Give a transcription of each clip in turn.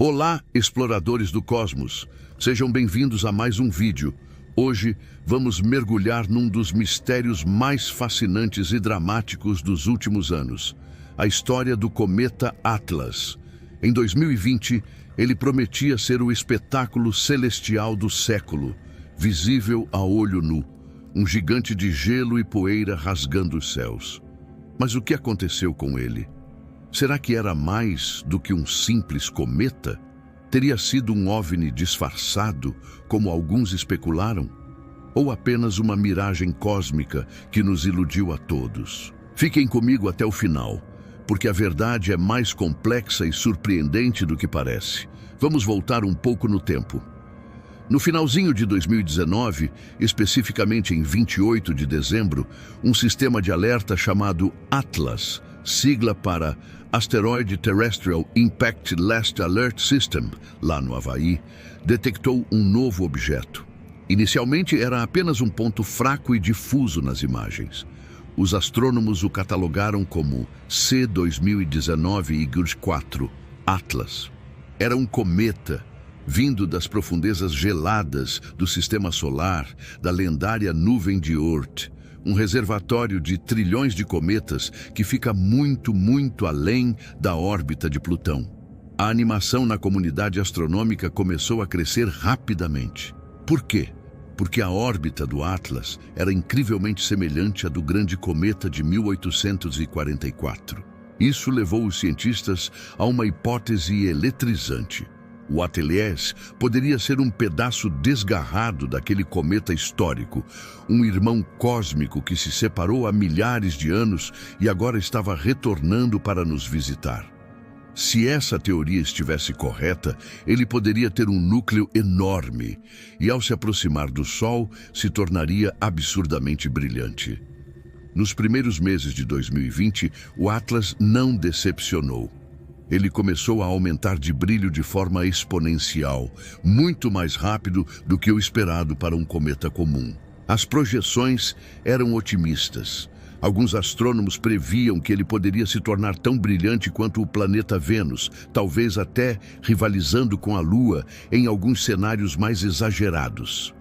Olá, exploradores do cosmos! Sejam bem-vindos a mais um vídeo. Hoje vamos mergulhar num dos mistérios mais fascinantes e dramáticos dos últimos anos, a história do cometa Atlas. Em 2020, ele prometia ser o espetáculo celestial do século, visível a olho nu, um gigante de gelo e poeira rasgando os céus. Mas o que aconteceu com ele? Será que era mais do que um simples cometa? Teria sido um OVNI disfarçado, como alguns especularam? Ou apenas uma miragem cósmica que nos iludiu a todos? Fiquem comigo até o final, porque a verdade é mais complexa e surpreendente do que parece. Vamos voltar um pouco no tempo. No finalzinho de 2019, especificamente em 28 de dezembro, um sistema de alerta chamado ATLAS, sigla para Asteroid Terrestrial Impact Last Alert System, lá no Havaí, detectou um novo objeto. Inicialmente era apenas um ponto fraco e difuso nas imagens. Os astrônomos o catalogaram como C2019-4 Atlas. Era um cometa vindo das profundezas geladas do Sistema Solar, da lendária nuvem de Oort, um reservatório de trilhões de cometas que fica muito além da órbita de Plutão. A animação na comunidade astronômica começou a crescer rapidamente. Por quê? Porque a órbita do Atlas era incrivelmente semelhante à do grande cometa de 1844. Isso levou os cientistas a uma hipótese eletrizante. O Atlas poderia ser um pedaço desgarrado daquele cometa histórico, um irmão cósmico que se separou há milhares de anos e agora estava retornando para nos visitar. Se essa teoria estivesse correta, ele poderia ter um núcleo enorme e, ao se aproximar do Sol, se tornaria absurdamente brilhante. Nos primeiros meses de 2020, o Atlas não decepcionou. Ele começou a aumentar de brilho de forma exponencial, muito mais rápido do que o esperado para um cometa comum. As projeções eram otimistas. Alguns astrônomos previam que ele poderia se tornar tão brilhante quanto o planeta Vênus, talvez até rivalizando com a Lua em alguns cenários mais exagerados.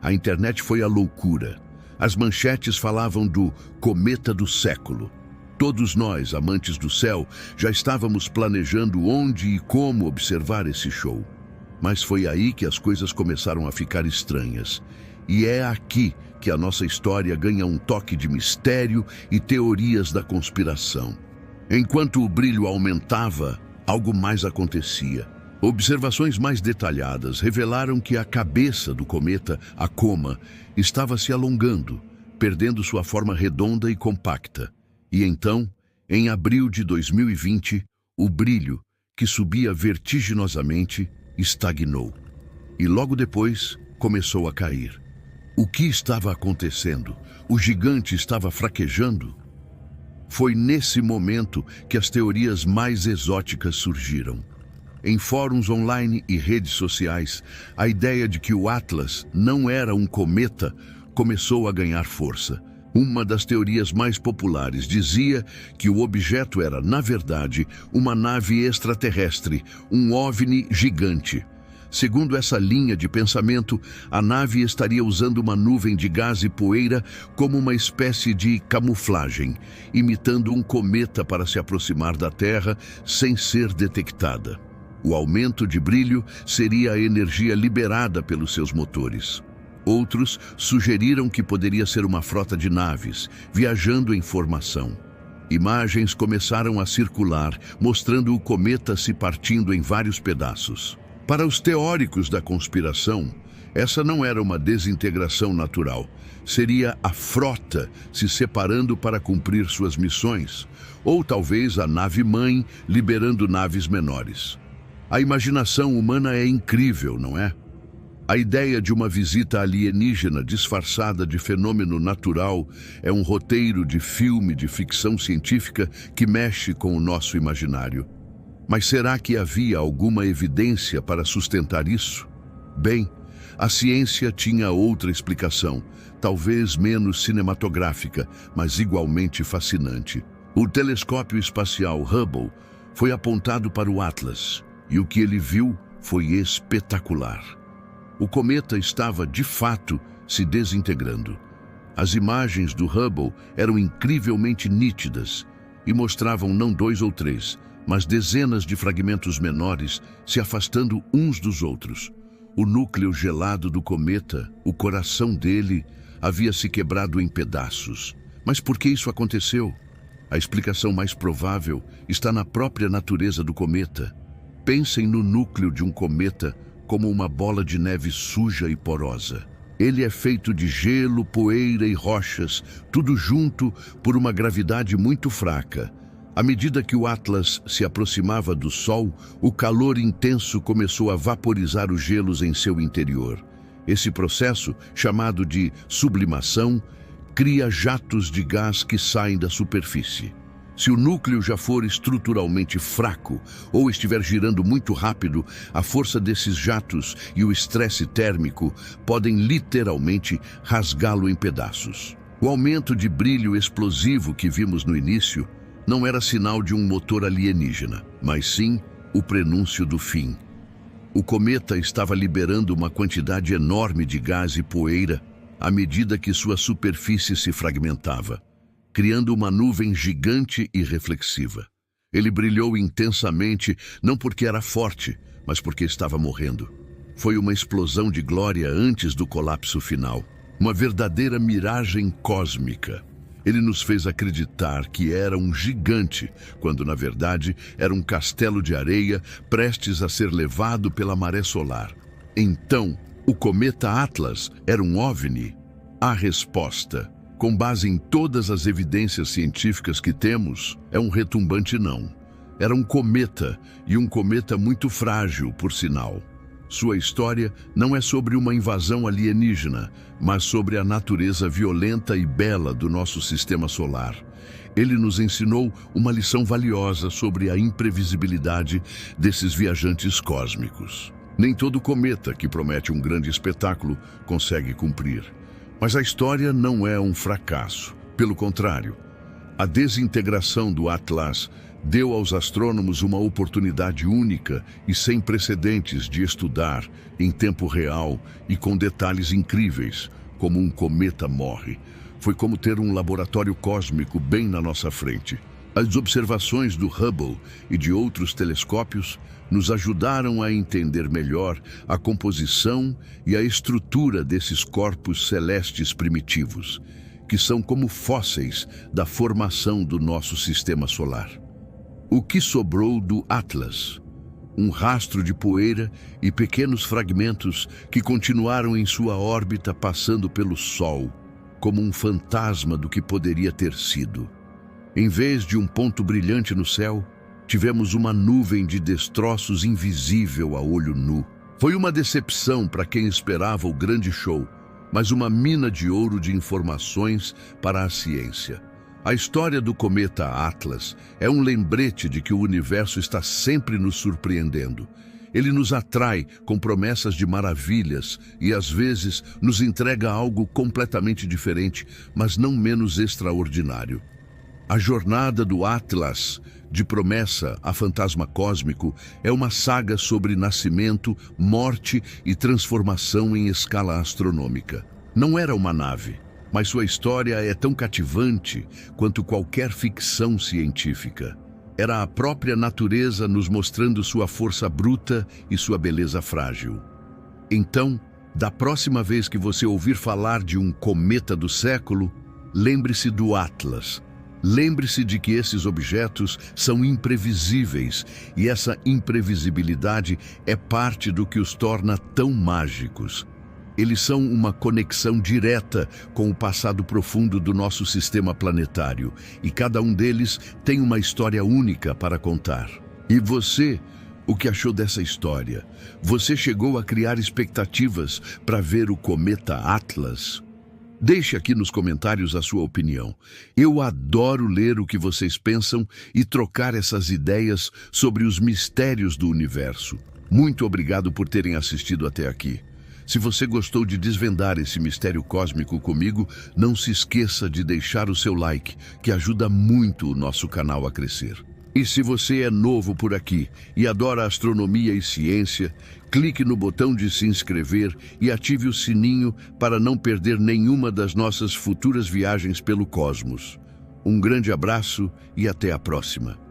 A internet foi a loucura. As manchetes falavam do cometa do século. Todos nós, amantes do céu, já estávamos planejando onde e como observar esse show. Mas foi aí que as coisas começaram a ficar estranhas. E é aqui que a nossa história ganha um toque de mistério e teorias da conspiração. Enquanto o brilho aumentava, algo mais acontecia. Observações mais detalhadas revelaram que a cabeça do cometa, a Coma, estava se alongando, perdendo sua forma redonda e compacta. E então, em abril de 2020, o brilho, que subia vertiginosamente, estagnou. E logo depois, começou a cair. O que estava acontecendo? O gigante estava fraquejando? Foi nesse momento que as teorias mais exóticas surgiram. Em fóruns online e redes sociais, a ideia de que o Atlas não era um cometa começou a ganhar força. Uma das teorias mais populares dizia que o objeto era, na verdade, uma nave extraterrestre, um OVNI gigante. Segundo essa linha de pensamento, a nave estaria usando uma nuvem de gás e poeira como uma espécie de camuflagem, imitando um cometa para se aproximar da Terra sem ser detectada. O aumento de brilho seria a energia liberada pelos seus motores. Outros sugeriram que poderia ser uma frota de naves, viajando em formação. Imagens começaram a circular, mostrando o cometa se partindo em vários pedaços. Para os teóricos da conspiração, essa não era uma desintegração natural. Seria a frota se separando para cumprir suas missões, ou talvez a nave-mãe liberando naves menores. A imaginação humana é incrível, não é? A ideia de uma visita alienígena disfarçada de fenômeno natural é um roteiro de filme de ficção científica que mexe com o nosso imaginário. Mas será que havia alguma evidência para sustentar isso? Bem, a ciência tinha outra explicação, talvez menos cinematográfica, mas igualmente fascinante. O telescópio espacial Hubble foi apontado para o Atlas. e o que ele viu foi espetacular. O cometa estava, de fato, se desintegrando. As imagens do Hubble eram incrivelmente nítidas e mostravam não 2 ou 3, mas dezenas de fragmentos menores se afastando uns dos outros. O núcleo gelado do cometa, o coração dele, havia se quebrado em pedaços. Mas por que isso aconteceu? A explicação mais provável está na própria natureza do cometa. Pensem no núcleo de um cometa como uma bola de neve suja e porosa. Ele é feito de gelo, poeira e rochas, tudo junto por uma gravidade muito fraca. À medida que o Atlas se aproximava do Sol, o calor intenso começou a vaporizar os gelos em seu interior. Esse processo, chamado de sublimação, cria jatos de gás que saem da superfície. Se o núcleo já for estruturalmente fraco ou estiver girando muito rápido, a força desses jatos e o estresse térmico podem literalmente rasgá-lo em pedaços. O aumento de brilho explosivo que vimos no início não era sinal de um motor alienígena, mas sim o prenúncio do fim. O cometa estava liberando uma quantidade enorme de gás e poeira à medida que sua superfície se fragmentava, criando uma nuvem gigante e reflexiva. Ele brilhou intensamente, não porque era forte, mas porque estava morrendo. Foi uma explosão de glória antes do colapso final, uma verdadeira miragem cósmica. Ele nos fez acreditar que era um gigante, quando na verdade era um castelo de areia prestes a ser levado pela maré solar. Então, o cometa Atlas era um OVNI? A resposta, com base em todas as evidências científicas que temos, é um retumbante não. Era um cometa, e um cometa muito frágil, por sinal. Sua história não é sobre uma invasão alienígena, mas sobre a natureza violenta e bela do nosso sistema solar. Ele nos ensinou uma lição valiosa sobre a imprevisibilidade desses viajantes cósmicos. Nem todo cometa que promete um grande espetáculo consegue cumprir. Mas a história não é um fracasso. Pelo contrário, a desintegração do Atlas deu aos astrônomos uma oportunidade única e sem precedentes de estudar, em tempo real e com detalhes incríveis, como um cometa morre. Foi como ter um laboratório cósmico bem na nossa frente. As observações do Hubble e de outros telescópios nos ajudaram a entender melhor a composição e a estrutura desses corpos celestes primitivos, que são como fósseis da formação do nosso sistema solar. O que sobrou do Atlas? Um rastro de poeira e pequenos fragmentos que continuaram em sua órbita passando pelo Sol, como um fantasma do que poderia ter sido. Em vez de um ponto brilhante no céu, tivemos uma nuvem de destroços invisível a olho nu. Foi uma decepção para quem esperava o grande show, mas uma mina de ouro de informações para a ciência. A história do cometa Atlas é um lembrete de que o universo está sempre nos surpreendendo. Ele nos atrai com promessas de maravilhas e, às vezes, nos entrega algo completamente diferente, mas não menos extraordinário. A jornada do Atlas, de promessa a fantasma cósmico, é uma saga sobre nascimento, morte e transformação em escala astronômica. Não era uma nave, mas sua história é tão cativante quanto qualquer ficção científica. Era a própria natureza nos mostrando sua força bruta e sua beleza frágil. Então, da próxima vez que você ouvir falar de um cometa do século, lembre-se do Atlas. Lembre-se de que esses objetos são imprevisíveis e essa imprevisibilidade é parte do que os torna tão mágicos. Eles são uma conexão direta com o passado profundo do nosso sistema planetário e cada um deles tem uma história única para contar. E você, o que achou dessa história? Você chegou a criar expectativas para ver o cometa Atlas? Deixe aqui nos comentários a sua opinião. Eu adoro ler o que vocês pensam e trocar essas ideias sobre os mistérios do universo. Muito obrigado por terem assistido até aqui. Se você gostou de desvendar esse mistério cósmico comigo, não se esqueça de deixar o seu like, que ajuda muito o nosso canal a crescer. E se você é novo por aqui e adora astronomia e ciência, clique no botão de se inscrever e ative o sininho para não perder nenhuma das nossas futuras viagens pelo cosmos. Um grande abraço e até a próxima.